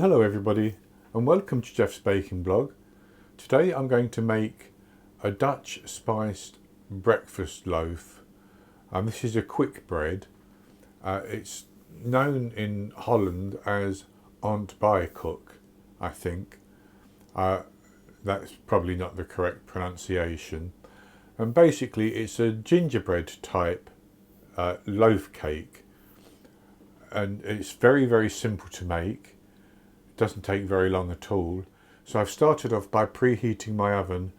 Well, hello everybody and welcome to Jeff's Baking Blog. Today I'm going to make a Dutch spiced breakfast loaf. This is a quick bread. It's known in Holland as Ontbijkoek, I think. That's probably not the correct pronunciation. And basically it's a gingerbread type loaf cake. And it's very, very simple to make. Doesn't take very long at all. So I've started off by preheating my oven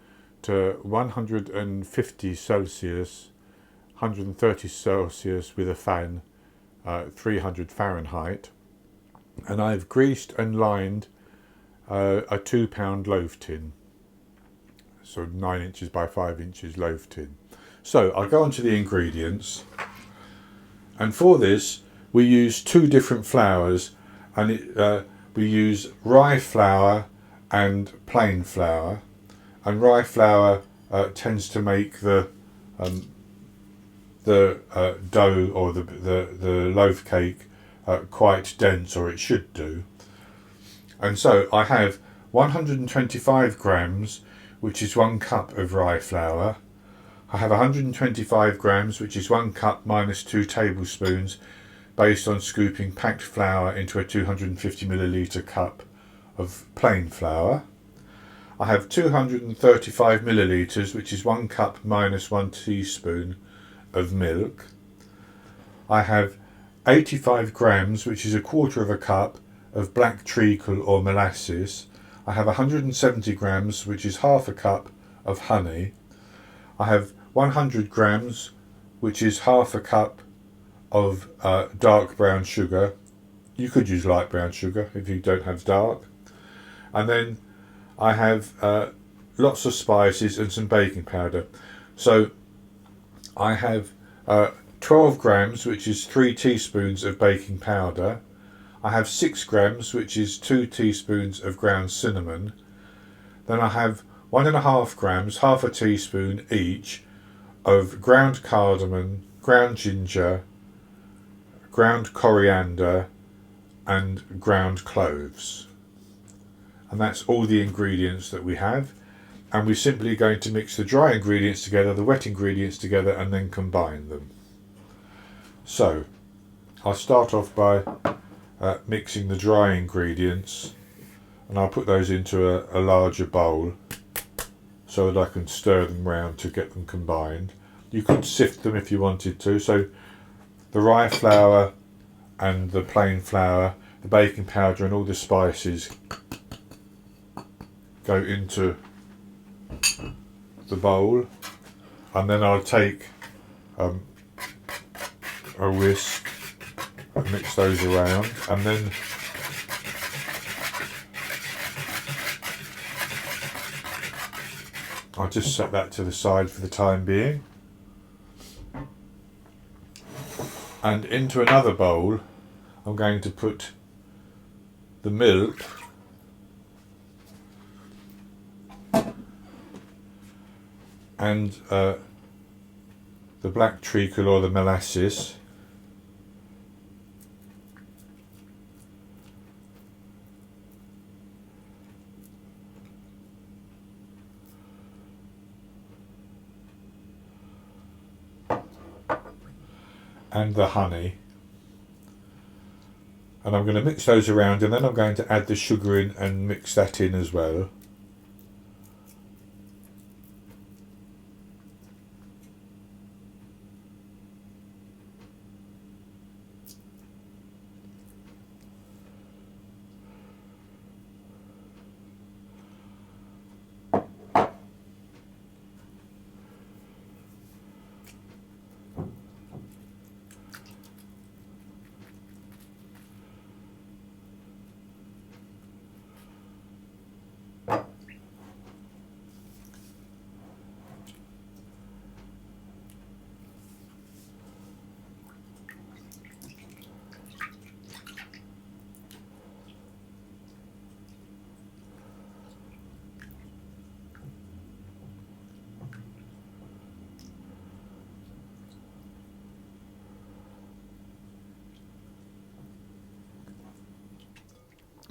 to 150 Celsius, 130 Celsius with a fan, 300 Fahrenheit. And I've greased and lined a 2-pound loaf tin. So 9 inches by 5 inches loaf tin. So I'll go on to the ingredients. And for this, we use 2 different flours, and we use rye flour and plain flour, and rye flour tends to make the dough or the loaf cake quite dense, or it should do. And so I have 125 grams, which is 1 cup of rye flour. I have 125 grams, which is 1 cup minus 2 tablespoons, based on scooping packed flour into a 250 milliliter cup of plain flour. I have 235 milliliters, which is 1 cup minus 1 teaspoon of milk. I have 85 grams, which is 1/4 of a cup of black treacle or molasses. I have 170 grams, which is 1/2 a cup of honey. I have 100 grams, which is 1/2 a cup of dark brown sugar. You could use light brown sugar if you don't have dark. And then I have lots of spices and some baking powder. So I have 12 grams, which is 3 teaspoons of baking powder. I have 6 grams, which is 2 teaspoons of ground cinnamon. Then I have 1.5 grams, 1/2 a teaspoon each, of ground cardamom, ground ginger, ground coriander and ground cloves. And that's all the ingredients that we have. And we're simply going to mix the dry ingredients together, the wet ingredients together, and then combine them. So I'll start off by mixing the dry ingredients, and I'll put those into a larger bowl so that I can stir them round to get them combined. You could sift them if you wanted to. So the rye flour and the plain flour, the baking powder and all the spices go into the bowl, and then I'll take a whisk and mix those around, and then I'll just set that to the side for the time being. And into another bowl, I'm going to put the milk and the black treacle or the molasses, and the honey, and I'm going to mix those around, and then I'm going to add the sugar in and mix that in as well.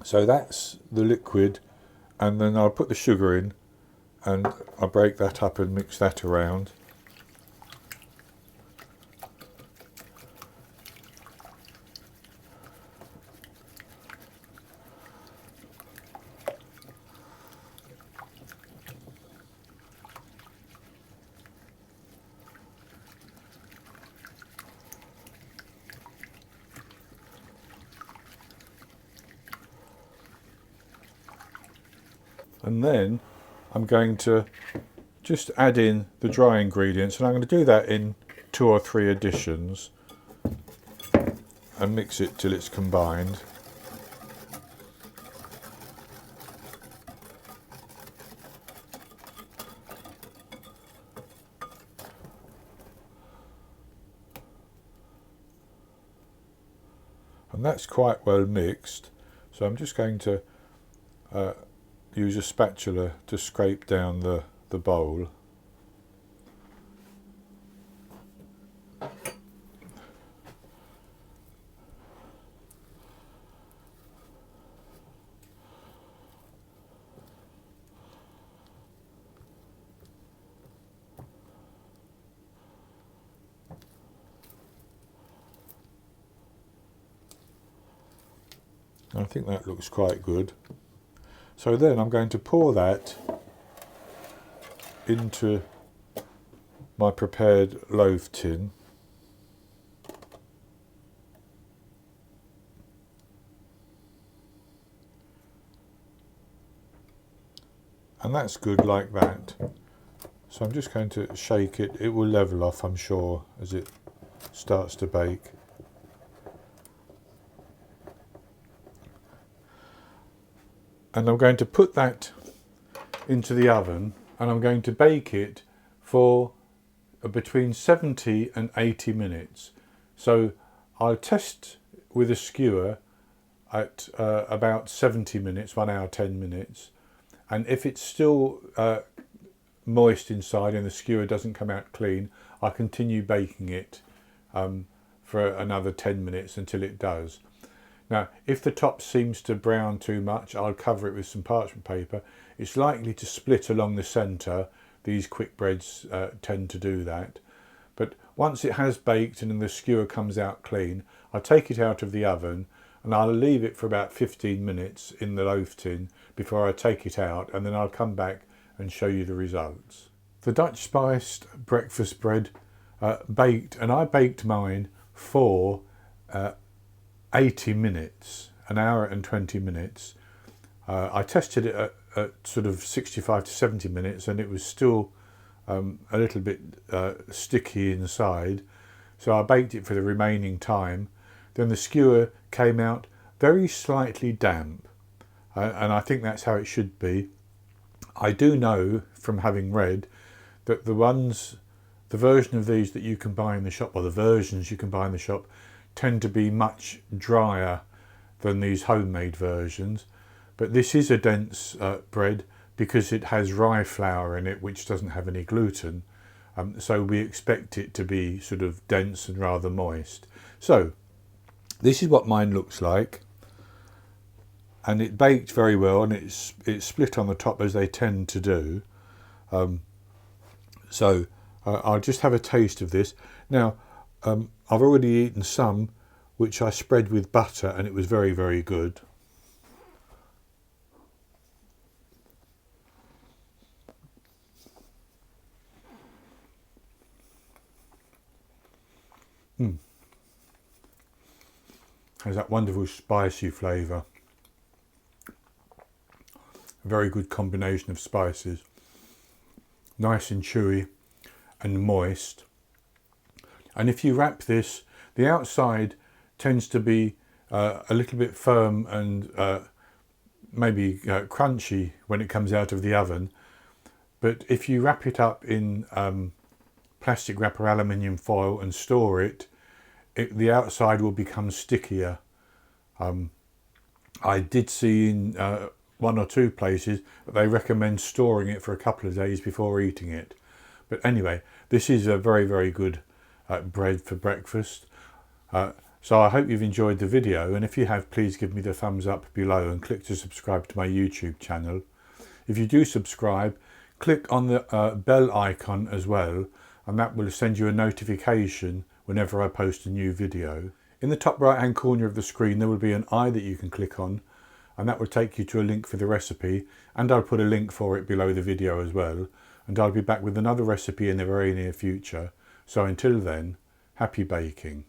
So that's the liquid, and then I'll put the sugar in and I'll break that up and mix that around. And then I'm going to just add in the dry ingredients, and I'm going to do that in 2 or 3 additions and mix it till it's combined. And that's quite well mixed, so I'm just going to use a spatula to scrape down the bowl. I think that looks quite good. So then I'm going to pour that into my prepared loaf tin. And that's good like that. So I'm just going to shake it. It will level off, I'm sure, as it starts to bake. And I'm going to put that into the oven, and I'm going to bake it for between 70 and 80 minutes. So I'll test with a skewer at about 70 minutes, 1 hour 10 minutes. And if it's still moist inside and the skewer doesn't come out clean, I continue baking it for another 10 minutes until it does. Now, if the top seems to brown too much, I'll cover it with some parchment paper. It's likely to split along the centre. These quick breads tend to do that. But once it has baked and the skewer comes out clean, I'll take it out of the oven and I'll leave it for about 15 minutes in the loaf tin before I take it out, and then I'll come back and show you the results. The Dutch spiced breakfast bread baked, and I baked mine for 80 minutes, an hour and 20 minutes. I tested it at sort of 65 to 70 minutes and it was still a little bit sticky inside. So I baked it for the remaining time. Then the skewer came out very slightly damp, and I think that's how it should be. I do know from having read that the version of these that you can buy in the shop, or the versions you can buy in the shop, tend to be much drier than these homemade versions. But this is a dense bread because it has rye flour in it, which doesn't have any gluten. So we expect it to be sort of dense and rather moist. So this is what mine looks like. And it baked very well, and it's split on the top as they tend to do. So I'll just have a taste of this. Now, I've already eaten some which I spread with butter, and it was very, very good. Has that wonderful spicy flavour. A very good combination of spices. Nice and chewy and moist. And if you wrap this, the outside tends to be a little bit firm and maybe crunchy when it comes out of the oven. But if you wrap it up in plastic wrap or aluminium foil and store it, the outside will become stickier. I did see in 1 or 2 places that they recommend storing it for a couple of days before eating it. But anyway, this is a very, very good bread for breakfast. So I hope you've enjoyed the video, and if you have, please give me the thumbs up below and click to subscribe to my YouTube channel. If you do subscribe, click on the bell icon as well, and that will send you a notification whenever I post a new video. In the top right hand corner of the screen there will be an eye that you can click on, and that will take you to a link for the recipe, and I'll put a link for it below the video as well, and I'll be back with another recipe in the very near future. So until then, happy baking.